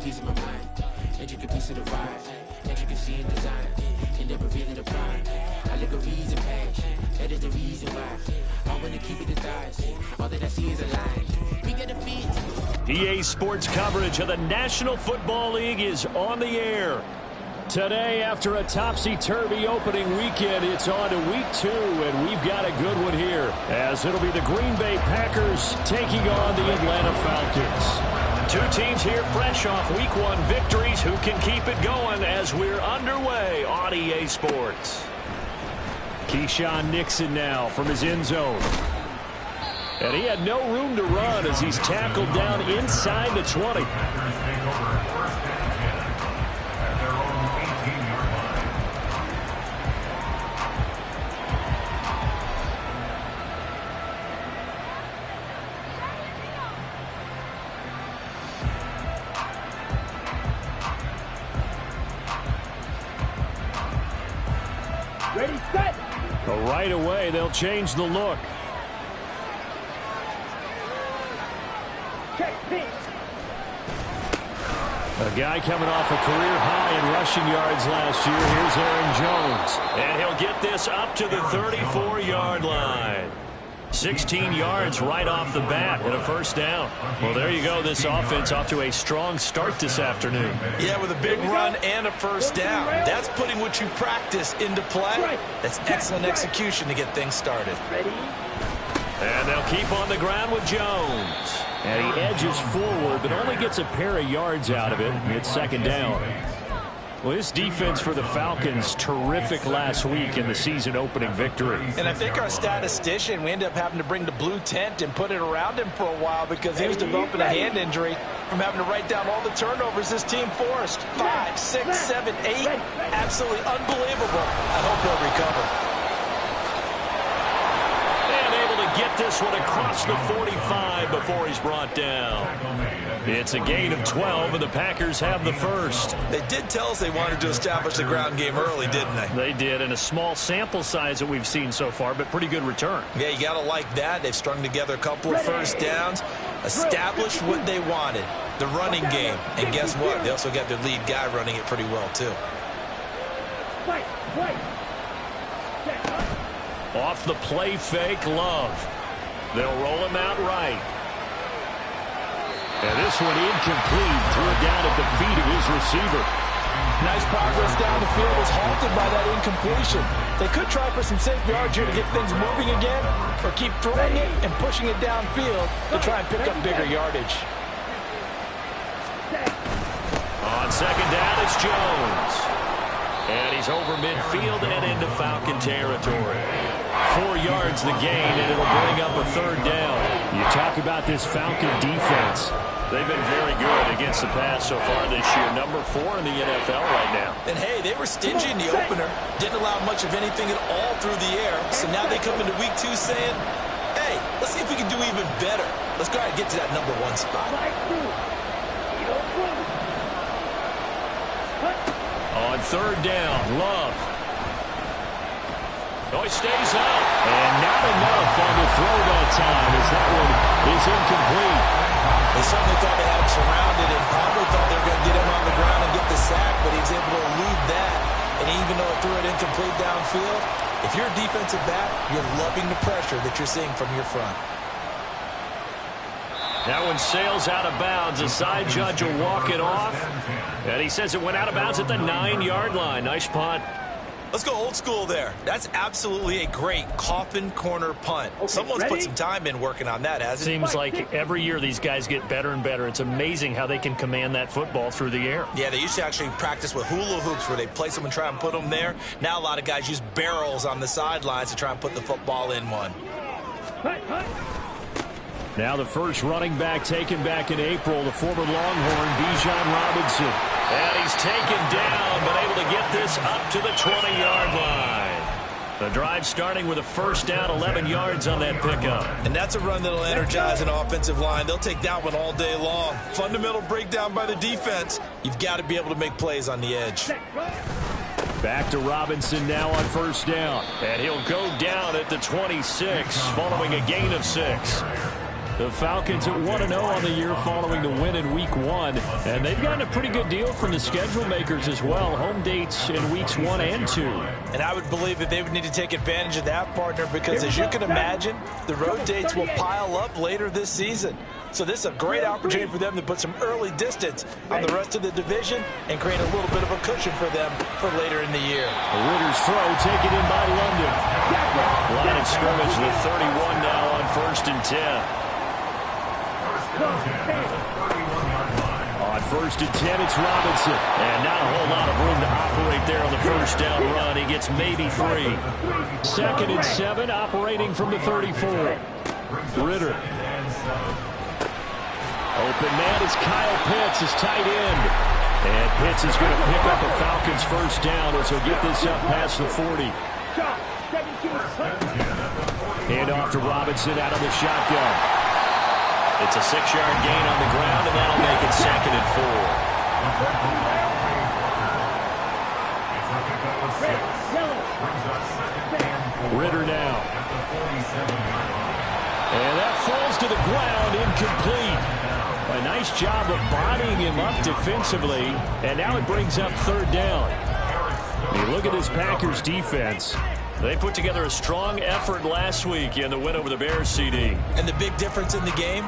piece of my mind, intricate piece of the ride, intricacy in design, can never really define. I look a reason past, that is the reason why I want to keep it the thighs. All that I see is a line. We get a beat. EA Sports coverage of the National Football League is on the air. Today, after a topsy-turvy opening weekend, it's on to week 2, and we've got a good one here, as it'll be the Green Bay Packers taking on the Atlanta Falcons. Two teams here fresh off week 1 victories. Who can keep it going as we're underway on EA Sports? Keyshawn Nixon now from his end zone. And he had no room to run as he's tackled down inside the 20. Ready, set. But right away, they'll change the look. Check, pitch. A guy coming off a career high in rushing yards last year. Here's Aaron Jones. And he'll get this up to the 34-yard line. 16 yards right off the bat and a first down. Well, there you go. This offense off to a strong start this afternoon. Yeah, with a big run and a first down. That's putting what you practice into play. That's excellent execution to get things started. And they'll keep on the ground with Jones. And he edges forward, but only gets a pair of yards out of it. It's second down. Well, this defense for the Falcons, terrific last week in the season-opening victory. And I think our statistician, we ended up having to bring the blue tent and put it around him for a while because he was developing a hand injury from having to write down all the turnovers this team forced. 5, 6, 7, 8. Absolutely unbelievable. I hope he'll recover. Get this one across the 45 before he's brought down. It's a gain of 12, and the Packers have the first. They did tell us they wanted to establish the ground game early, didn't they? They did, and a small sample size that we've seen so far, but pretty good return. Yeah, you got to like that. They've strung together a couple of first downs, established what they wanted, the running game. And guess what? They also got their lead guy running it pretty well, too. Off the play fake, Love. They'll roll him out right. And this one incomplete. Threw it down at the feet of his receiver. Nice progress down the field was halted by that incompletion. They could try for some safe yards here to get things moving again, or keep throwing it and pushing it downfield to try and pick up bigger yardage. On second down, it's Jones. And he's over midfield and into Falcon territory. 4 yards the gain, and it'll bring up a third down. You talk about this Falcon defense. They've been very good against the pass so far this year. Number 4 in the NFL right now. And, hey, they were stingy in the opener. Didn't allow much of anything at all through the air. So now they come into week 2 saying, hey, let's see if we can do even better. Let's go ahead and get to that number 1 spot. On third down, Love. Oh, he stays up. And not enough on the throw that time as that one is incomplete. They certainly thought they had him surrounded and probably thought they were going to get him on the ground and get the sack, but he was able to elude that. And even though it threw it incomplete downfield, if you're a defensive back, you're loving the pressure that you're seeing from your front. That one sails out of bounds. The side judge will walk it off. And he says it went out of bounds at the 9-yard line. Nice punt. Let's go old school there. That's absolutely a great coffin corner punt. Someone's put some time in working on that, hasn't it? Seems like every year these guys get better and better. It's amazing how they can command that football through the air. Yeah, they used to actually practice with hula hoops where they place them and try and put them there. Now a lot of guys use barrels on the sidelines to try and put the football in one. Now the first running back taken back in April, the former Longhorn, Bijan Robinson. And he's taken down, but able to get this up to the 20-yard line. The drive starting with a first down, 11 yards on that pickup. And that's a run that'll energize an offensive line. They'll take that one all day long. Fundamental breakdown by the defense. You've got to be able to make plays on the edge. Back to Robinson now on first down. And he'll go down at the 26 following a gain of 6. The Falcons at 1-0 on the year following the win in Week 1. And they've gotten a pretty good deal from the schedule makers as well. Home dates in Weeks 1 and 2. And I would believe that they would need to take advantage of that, partner, because as you can imagine, the road dates will pile up later this season. So this is a great opportunity for them to put some early distance on the rest of the division and create a little bit of a cushion for them for later in the year. Ritter's throw taken in by London. Line of scrimmage with 31 now on 1st and 10. On 1st and 10, it's Robinson. And not a whole lot of room to operate there on the first down run. He gets maybe 3. 2nd and 7, operating from the 34. Ritter. Open man is Kyle Pitts, his tight end. And Pitts is going to pick up a Falcons first down as he'll get this up past the 40. Hand off to Robinson out of the shotgun. It's a 6-yard gain on the ground, and that'll make it 2nd and 4. Ritter now. And that falls to the ground, incomplete. A nice job of bodying him up defensively, and now it brings up 3rd down. You look at this Packers defense. They put together a strong effort last week in the win over the Bears, CD. And the big difference in the game,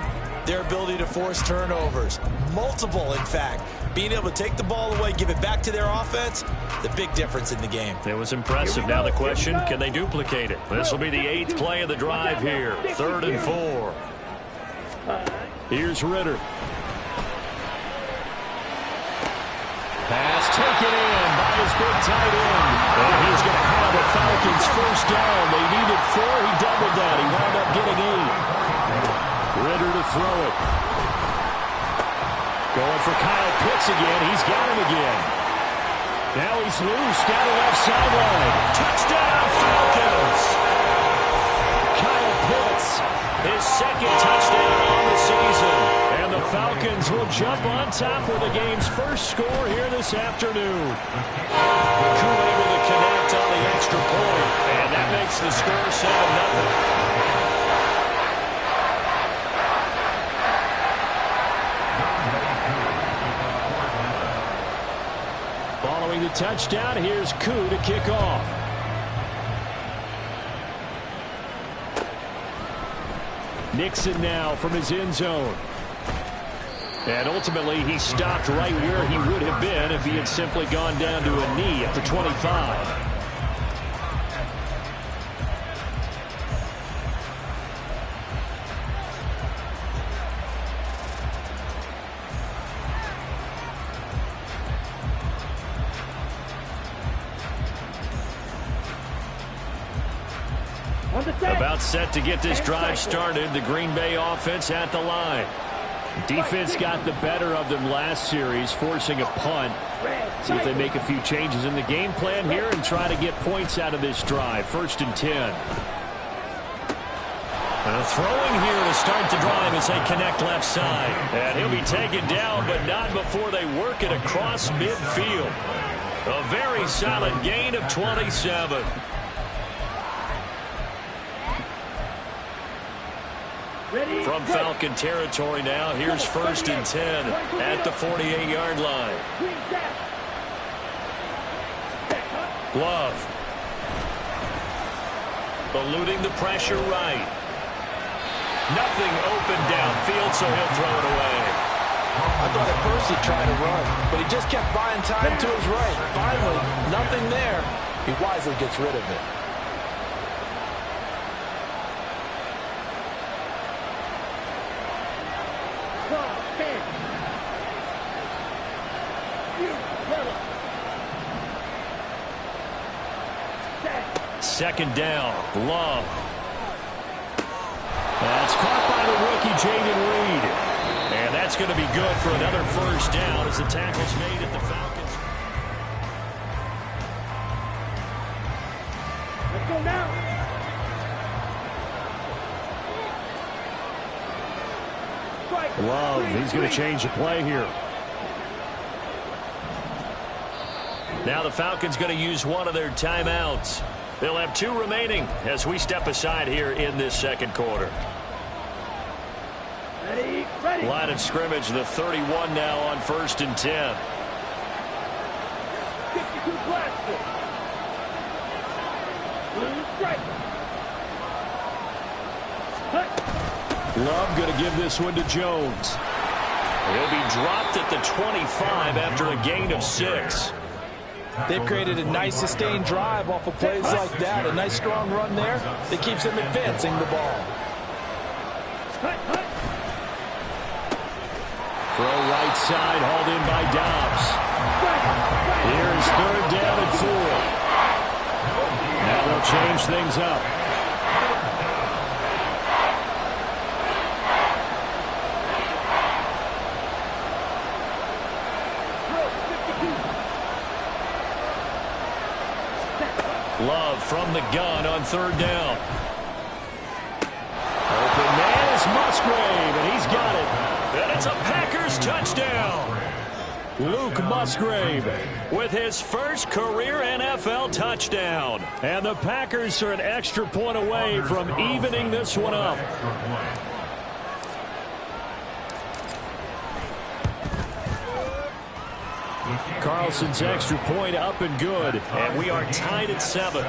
their ability to force turnovers. Multiple, in fact. Being able to take the ball away, give it back to their offense, the big difference in the game. It was impressive. Now the question, can they duplicate it? This will be the 8th play of the drive here. 3rd and 4. Here's Ritter. Pass taken in by his big tight end. And he's going to have the Falcons first down. They needed 4. He doubled that. He wound up getting 8. Ritter to throw it. Going for Kyle Pitts again. He's got him again. Now he's loose down the left sideline. Touchdown, Falcons! Kyle Pitts, his 2nd touchdown on the season. And the Falcons will jump on top with the game's first score here this afternoon. Koo able to connect on the extra point. And that makes the score 7-0. Following the touchdown, here's Koo to kick off. Nixon now from his end zone. And ultimately, he stopped right where he would have been if he had simply gone down to a knee at the 25. About set to get this drive started. The Green Bay offense at the line. Defense got the better of them last series, forcing a punt. See if they make a few changes in the game plan here and try to get points out of this drive. 1st and 10. Throwing here to start the drive as they connect left side. And he'll be taken down, but not before they work it across midfield. A very solid gain of 27. From Falcon territory now, here's 1st and 10 at the 48-yard line. Glove. Eluding the pressure right. Nothing open downfield, so he'll throw it away. I thought at first he'd try to run, but he just kept buying time to his right. Finally, nothing there. He wisely gets rid of it. Second down, Love. That's caught by the rookie, Jaden Reed. And that's going to be good for another first down as the tackle's made at the Falcons. Let's go now. Love, he's going to change the play here. Now the Falcons going to use one of their timeouts. They'll have 2 remaining as we step aside here in this second quarter. Line of scrimmage, the 31 now on 1st and 10. 52 blaster. Blue strike. Love going to give this one to Jones. He'll be dropped at the 25 after a gain of 6. They've created a nice sustained drive off of plays like that. A nice strong run there that keeps them advancing the ball. Throw right side, hauled in by Dobbs. Here's 3rd down and 4. Now they'll change things up. Love from the gun on 3rd down. Open man is Musgrave, and he's got it. And it's a Packers touchdown. Luke Musgrave with his first career NFL touchdown. And the Packers are an extra point away from evening this one up. Carlson's extra point up and good. And we are tied at 7.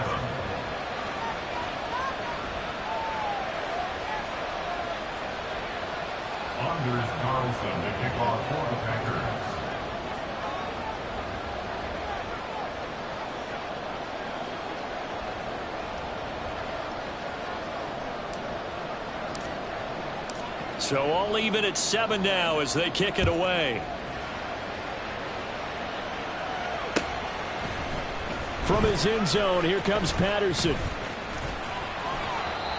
Anders Carlson to kick off for the Packers. So all even at 7 now as they kick it away. From his end zone, here comes Patterson.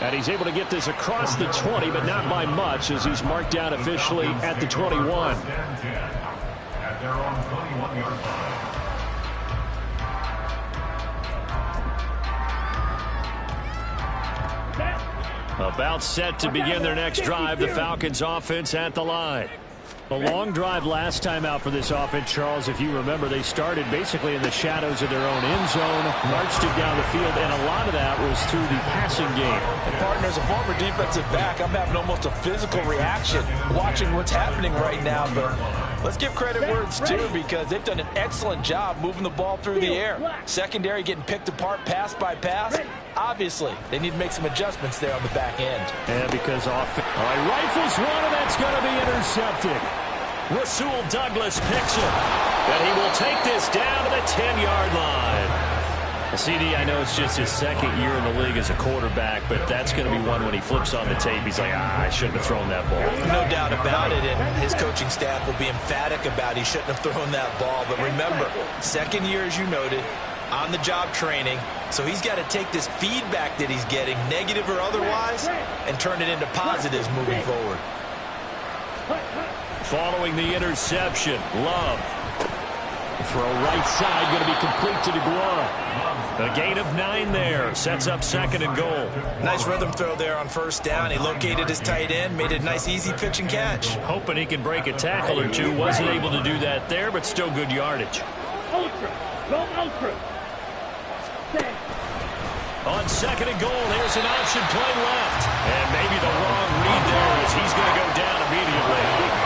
And he's able to get this across the 20, but not by much as he's marked down officially at the 21. At their own 21-yard line. About set to begin their next drive, the Falcons offense at the line. A long drive last time out for this offense, Charles. If you remember, they started basically in the shadows of their own end zone, marched it down the field, and a lot of that was through the passing game. And partner, as a former defensive back, I'm having almost a physical reaction watching what's happening right now. But let's give credit where it's due because they've done an excellent job moving the ball through the air. Secondary getting picked apart pass by pass. Obviously, they need to make some adjustments there on the back end. Yeah, because rifles one, and that's going to be intercepted. Rasul Douglas picks it, and he will take this down to the 10-yard line. CD, I know it's just his second year in the league as a quarterback, but that's going to be one when he flips on the tape. He's like, I shouldn't have thrown that ball. No doubt about it, and his coaching staff will be emphatic about he shouldn't have thrown that ball. But remember, second year, as you noted, on-the-job training, so he's got to take this feedback that he's getting, negative or otherwise, and turn it into positives moving forward. Following the interception, Love. Throw right side, going to be complete to DeGuara. A gain of 9 there, sets up 2nd and goal. Nice rhythm throw there on 1st down. He located his tight end, made it a nice easy pitch and catch. Hoping he can break a tackle or two. Wasn't able to do that there, but still good yardage. Ultra. Go ultra. On 2nd and goal, there's an option play left. And maybe the wrong read there as he's going to go down immediately.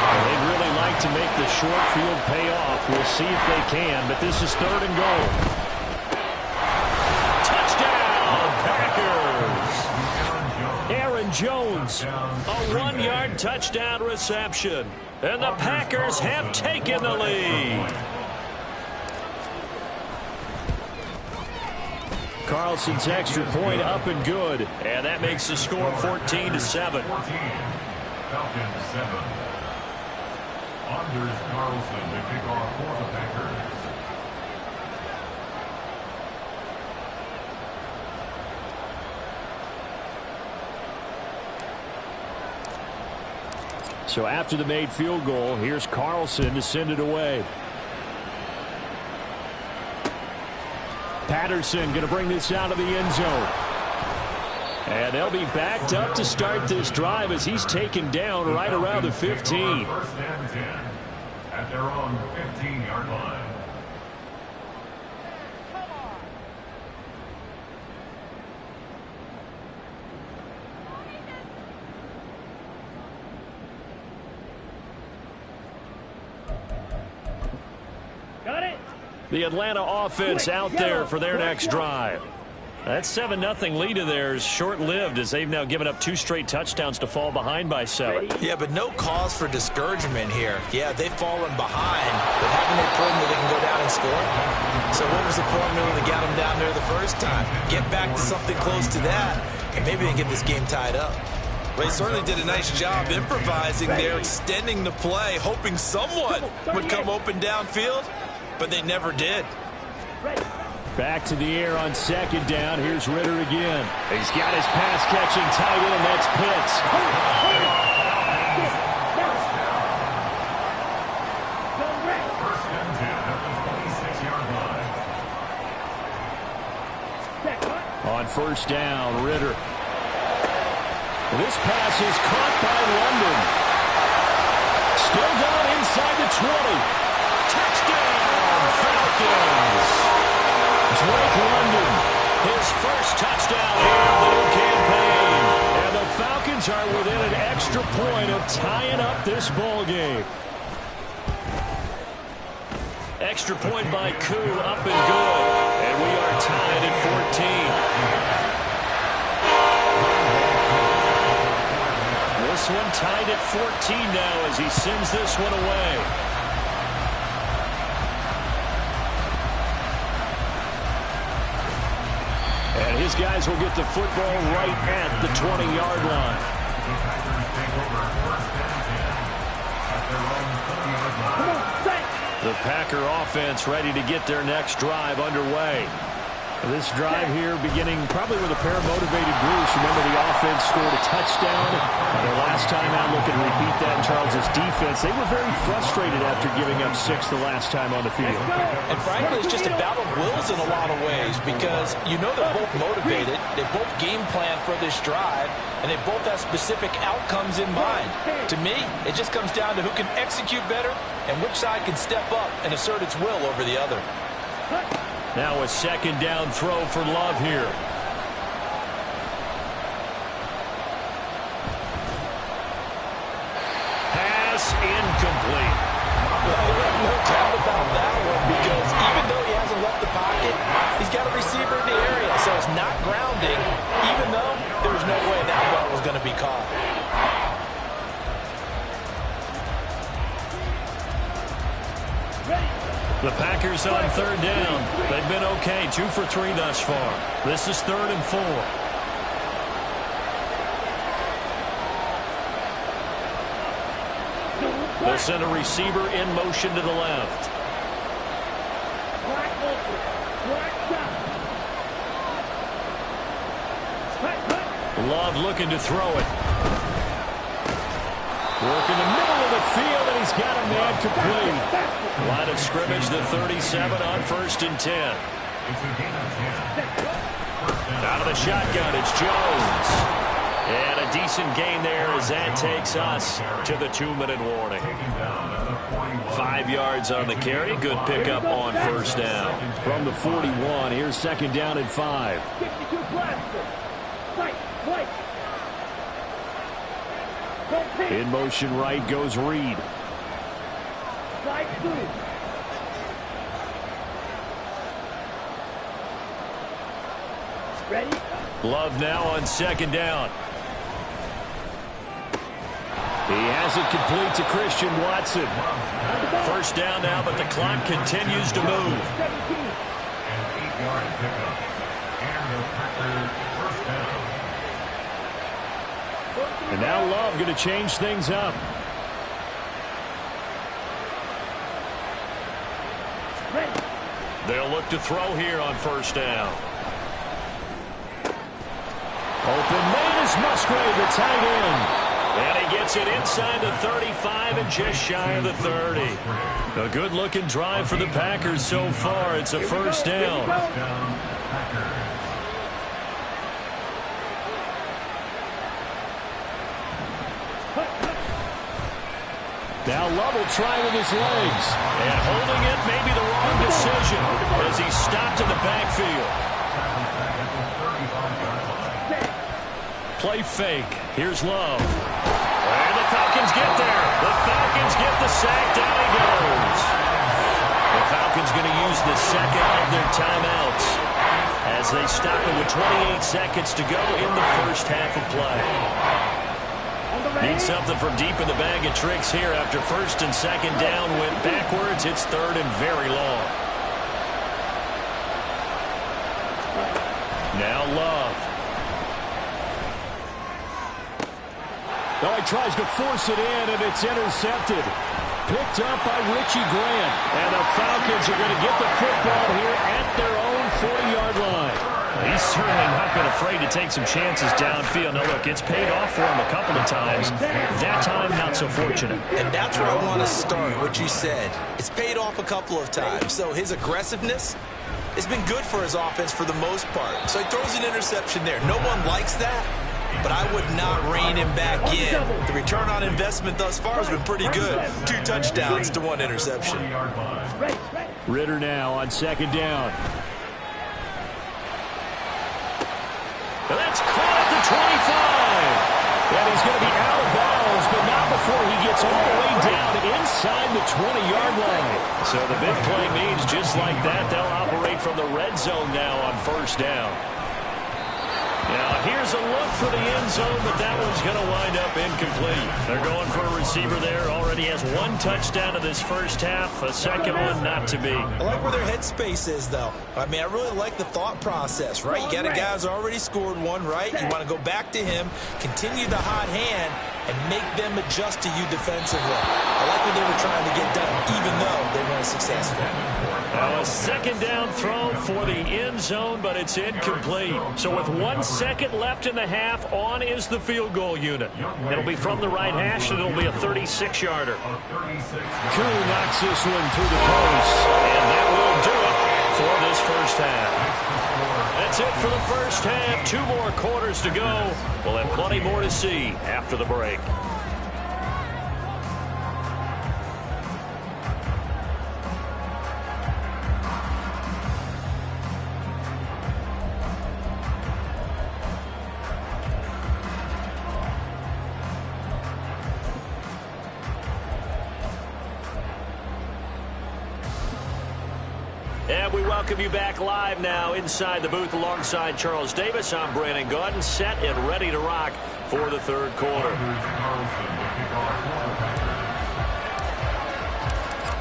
They'd really like to make the short field pay off. We'll see if they can, but this is 3rd and goal. Touchdown, Packers! Aaron Jones, a 1-yard touchdown reception. And the Packers have taken the lead. Carlson's extra point up and good. And that makes the score 14-7. 14. Falcons 7. Anders Carlson to kick off for the Packers. So after the made field goal, here's Carlson to send it away. Patterson going to bring this out of the end zone. And they'll be backed up to start this drive as he's taken down right around the 15. 1st and 10 at their own 15-yard line. The Atlanta offense out there for their next drive. That 7-0 lead of theirs short-lived as they've now given up 2 straight touchdowns to fall behind by 7. Yeah, but no cause for discouragement here. Yeah, they've fallen behind, but haven't they proven that they can go down and score? So what was the formula that got them down there the first time? Get back to something close to that, and maybe they can get this game tied up. Well, they certainly did a nice job improvising there, extending the play, hoping someone would come open downfield, but they never did. Back to the air on 2nd down. Here's Ritter again. He's got his pass-catching tight end. That's Pitts. First and 10 at the 26-yard line. On 1st down, Ritter. This pass is caught by London. Still going inside the 20. Touchdown, Falcons. Drake London, his first touchdown here of the new campaign. And the Falcons are within an extra point of tying up this ball game. Extra point by Koo, up and good. And we are tied at 14. This one tied at 14 now as he sends this one away. And his guys will get the football right at the 20-yard line. The Packers take over 1st and 10 at their own 20-yard line. The Packer offense ready to get their next drive underway. This drive here beginning probably with a pair of motivated Bruce. Remember, the offense scored a touchdown. Their last time out, looking to repeat that in Charles' defense. They were very frustrated after giving up 6 the last time on the field. And frankly, it's just a battle of wills in a lot of ways because you know they're both motivated. They both game plan for this drive, and they both have specific outcomes in mind. To me, it just comes down to who can execute better and which side can step up and assert its will over the other. Now a 2nd down throw for Love here. Pass incomplete. Well, there's no doubt about that one because even though he hasn't left the pocket, he's got a receiver in the area, so it's not grounding, even though there's no way that ball was going to be caught. The Packers on 3rd down. They've been okay, 2 for 3 thus far. This is 3rd and 4. They'll send a receiver in motion to the left. Love looking to throw it. Work in the middle of the field, and he's got a man complete. Line of scrimmage, the 37 on 1st and 10. It's a gain of 10. Out of the shotgun, it's Jones. And a decent gain there as that takes us to the 2-minute warning. 5 yards on the carry. Good pickup on 1st down. From the 41, here's 2nd down and 5. In motion right goes Reed. Ready? Love now on 2nd down. He has it complete to Christian Watson. 1st down now, but the clock continues to move. An 8-yard pickup. And the Packers 1st down. And now Love going to change things up. They'll look to throw here on 1st down. Open man is Musgrave, the tight end. And he gets it inside the 35 and just shy of the 30. A good-looking drive for the Packers so far. It's a 1st down. Now Love will try with his legs. And holding it may be the wrong decision as he's stopped in the backfield. Play fake. Here's Love. And the Falcons get there. The Falcons get the sack. Down he goes. The Falcons going to use the second of their timeouts as they stop it with 28 seconds to go in the first half of play. Need something from deep in the bag of tricks here after first and second down went backwards. It's third and very long. Now Love. Oh, he tries to force it in, and it's intercepted. Picked up by Richie Grant. And the Falcons are going to get the football here at their own 40-yard line. He's certainly not been afraid to take some chances downfield. Now, look, it's paid off for him a couple of times. That time, not so fortunate. And that's where I want to start, what you said. It's paid off a couple of times. So his aggressiveness has been good for his offense for the most part. So he throws an interception there. No one likes that, but I would not rein him back in. The return on investment thus far has been pretty good. 2 touchdowns to 1 interception. Ritter now on second down. And that's caught at the 25. And he's going to be out of bounds, but not before he gets all the way down inside the 20-yard line. So the big play means just like that, they'll operate from the red zone now on first down. Now, here's a look for the end zone, but that one's going to wind up incomplete. They're going for a receiver there. Already has 1 touchdown in this first half. A second one not to be. I like where their headspace is, though. I mean, I really like the thought process, right? You got a guy who's already scored 1, right? You want to go back to him, continue the hot hand, and make them adjust to you defensively. I like what they were trying to get done, even though they weren't successful. Now a second down throw for the end zone, but it's incomplete. So with 1 second left in the half, on is the field goal unit. It'll be from the right hash, and it'll be a 36-yarder. Koo knocks this one through the post, and that will do it for this first half. That's it for the first half. 2 more quarters to go. We'll have plenty more to see after the break. And we welcome you back live now inside the booth alongside Charles Davis. I'm Brandon Gaudin, set and ready to rock for the third quarter.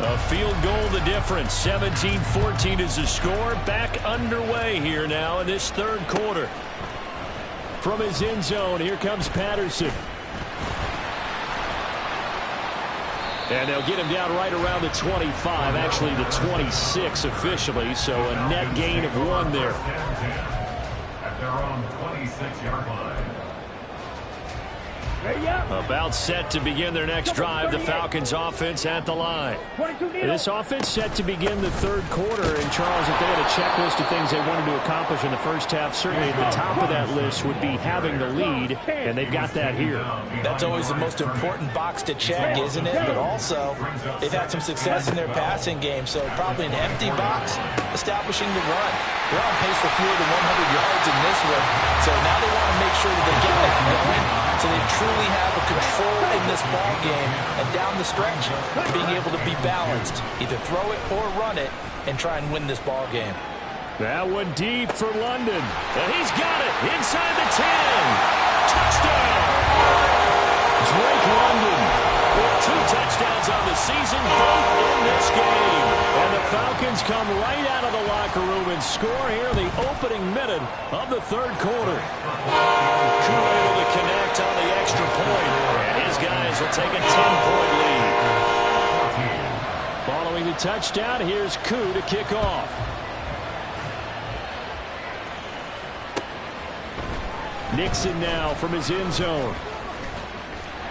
A field goal the difference. 17-14 is the score. Back underway here now in this third quarter. From his end zone, here comes Patterson. And they'll get him down right around the 25, actually the 26 officially, so a net gain of 1 there. At their own 26-yard line. About set to begin their next drive, the Falcons offense at the line. This offense set to begin the third quarter, and Charles, if they had a checklist of things they wanted to accomplish in the first half, certainly at the top of that list would be having the lead, and they've got that here. That's always the most important box to check, isn't it? But also, they've had some success in their passing game, so probably an empty box, establishing the run. They're on pace for fewer than 100 yards in this one, so now they want to make sure that they get that going, so they truly have a control in this ball game, and down the stretch, being able to be balanced, either throw it or run it, and try and win this ball game. That one deep for London, and he's got it inside the 10. Touchdown! Drake London with 2 touchdowns on the season, both in this game. And the Falcons come right out of the locker room and score here in the opening minute of the third quarter. Koo able to connect on the extra point, and his guys will take a 10-point lead. Following the touchdown, here's Koo to kick off. Nixon now from his end zone.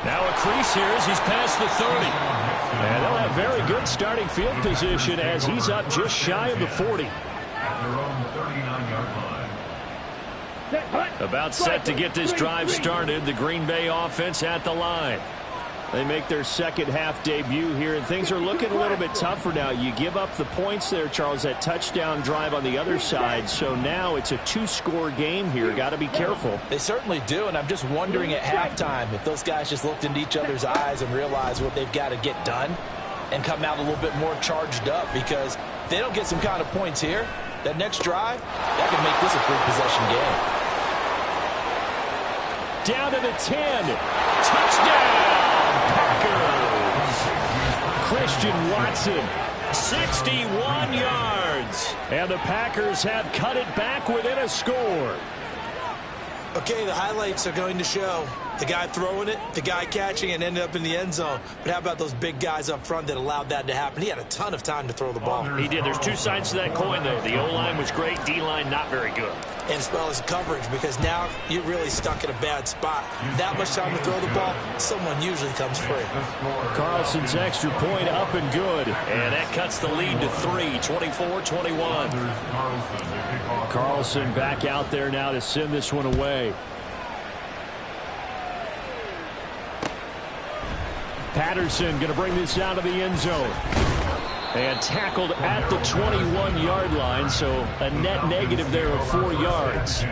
Now a crease here as he's past the 30. And they'll have very good starting field position as he's up just shy of the 40. At their own 39-yard line. About set to get this drive started. The Green Bay offense at the line. They make their second half debut here, and things are looking a little bit tougher now. You give up the points there, Charles, that touchdown drive on the other side. So now it's a 2-score game here. Got to be careful. They certainly do, and I'm just wondering at halftime if those guys just looked into each other's eyes and realized what they've got to get done. and come out a little bit more charged up, because if they don't get some kind of points here, that next drive, that can make this a three-possession game. Down to the 10. Touchdown, Packers. Christian Watson, 61 yards. And the Packers have cut it back within a score. Okay, the highlights are going to show the guy throwing it, the guy catching it, ended up in the end zone. But how about those big guys up front that allowed that to happen? He had a ton of time to throw the ball. He did. There's two sides to that coin, though. The O-line was great. D-line not very good. And as well as coverage, because now you're really stuck in a bad spot. That much time to throw the ball, someone usually comes free. Carlson's extra point up and good. And that cuts the lead to 3, 24-21. Carlson back out there now to send this one away. Patterson going to bring this out of the end zone. And tackled at the 21-yard line, so a net negative there of 4 yards.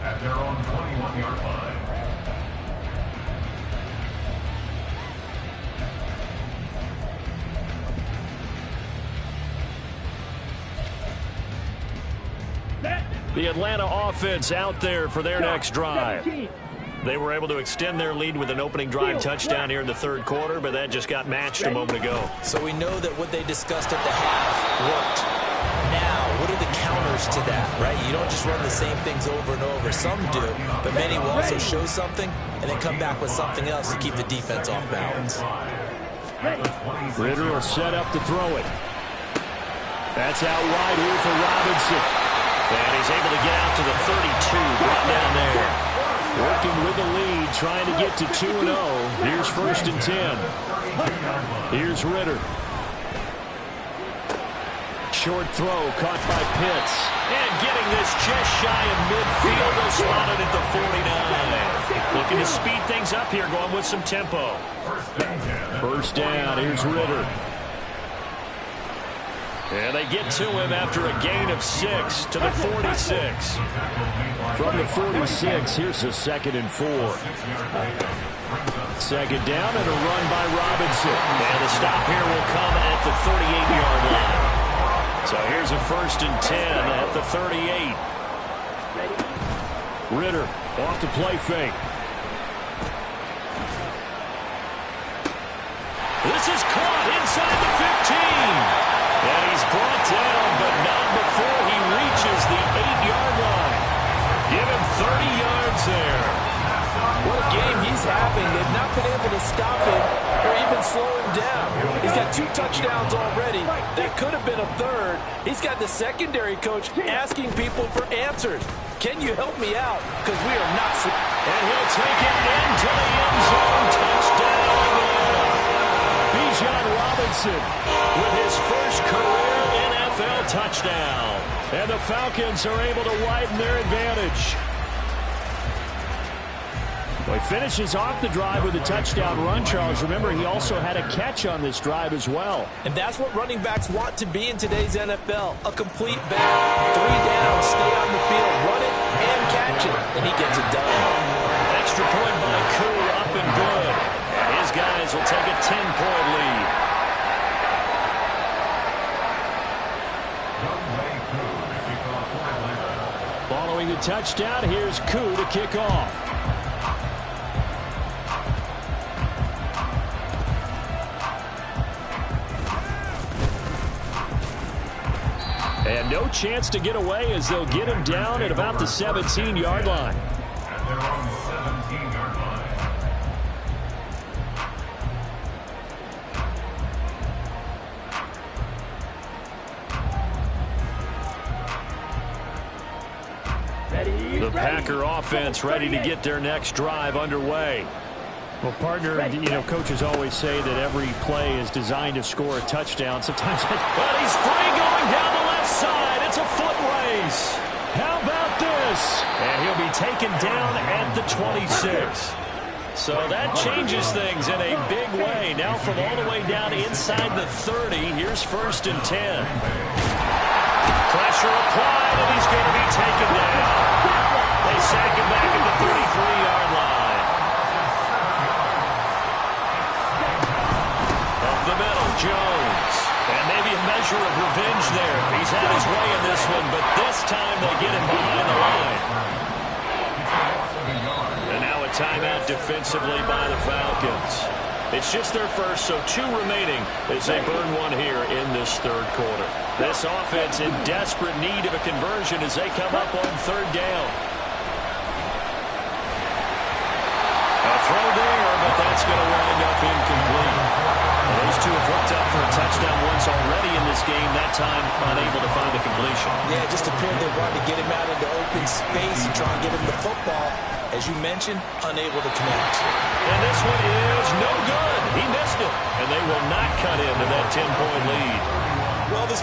At their own 21-yard line. The Atlanta offense out there for their next drive. They were able to extend their lead with an opening drive touchdown here in the third quarter, but that just got matched a moment ago. So we know that what they discussed at the half worked. Now, what are the counters to that, right? You don't just run the same things over and over. Some do, but many will also show something and then come back with something else to keep the defense off balance. Ritter will set up to throw it. That's out wide here for Robinson. And he's able to get out to the 32, brought down there. Working with the lead, trying to get to 2-0. Here's 1st and 10. Here's Ritter. Short throw caught by Pitts. And getting this just shy of midfield. They'll slot it at the 49. Looking to speed things up here, going with some tempo. First down, here's Ritter. And they get to him after a gain of 6 to the 46. From the 46, here's a 2nd and 4. Second down and a run by Robinson. And the stop here will come at the 38-yard line. So here's a 1st and 10 at the 38. Ritter off the play fake. This is caught inside the 15. And he's brought down, but not before he reaches the 8-yard line. Give him 30 yards there. What a game he's having. They've not been able to stop him or even slow him down. He's got 2 touchdowns already. That could have been a third. He's got the secondary coach asking people for answers. Can you help me out? Because we are not. And he'll take it into the end zone. Touchdown. Bijan Robinson with his first career NFL touchdown. And the Falcons are able to widen their advantage. Well, he finishes off the drive with a touchdown run, Charles. Remember, he also had a catch on this drive as well. And that's what running backs want to be in today's NFL. A complete back. 3 down, stay on the field, run it, and catch it. And he gets it done. Extra point by Koo, up and good. And his guys will take a 10-point lead. Following the touchdown, here's Koo to kick off. And no chance to get away as they'll get him down at about the 17-yard line. At their own 17-yard line. The Packer offense ready to get their next drive underway. Well, partner, coaches always say that every play is designed to score a touchdown. Sometimes, but he's free going down the left side. It's a foot race. How about this? And he'll be taken down at the 26. So that changes things in a big way. Now from all the way down inside the 30, here's 1st and 10. Pressure applied, and he's going to be taken down. They sack him back at the 33-yard line. Up the middle. Jones. And maybe a measure of revenge there. He's had his way in this one, but this time they get him behind the line. And now a timeout defensively by the Falcons. It's just their first, so 2 remaining as they burn one here in this third quarter. This offense in desperate need of a conversion as they come up on 3rd down. A throw there, but that's going to wind up incomplete. Well, those 2 have hooked up for a touchdown once already in this game, that time unable to find the completion. Yeah, it just appeared they wanted to get him out into open space and try and get him the football. As you mentioned, unable to connect. And this one is no good. He missed it. And they will not cut into that 10-point lead. Well, this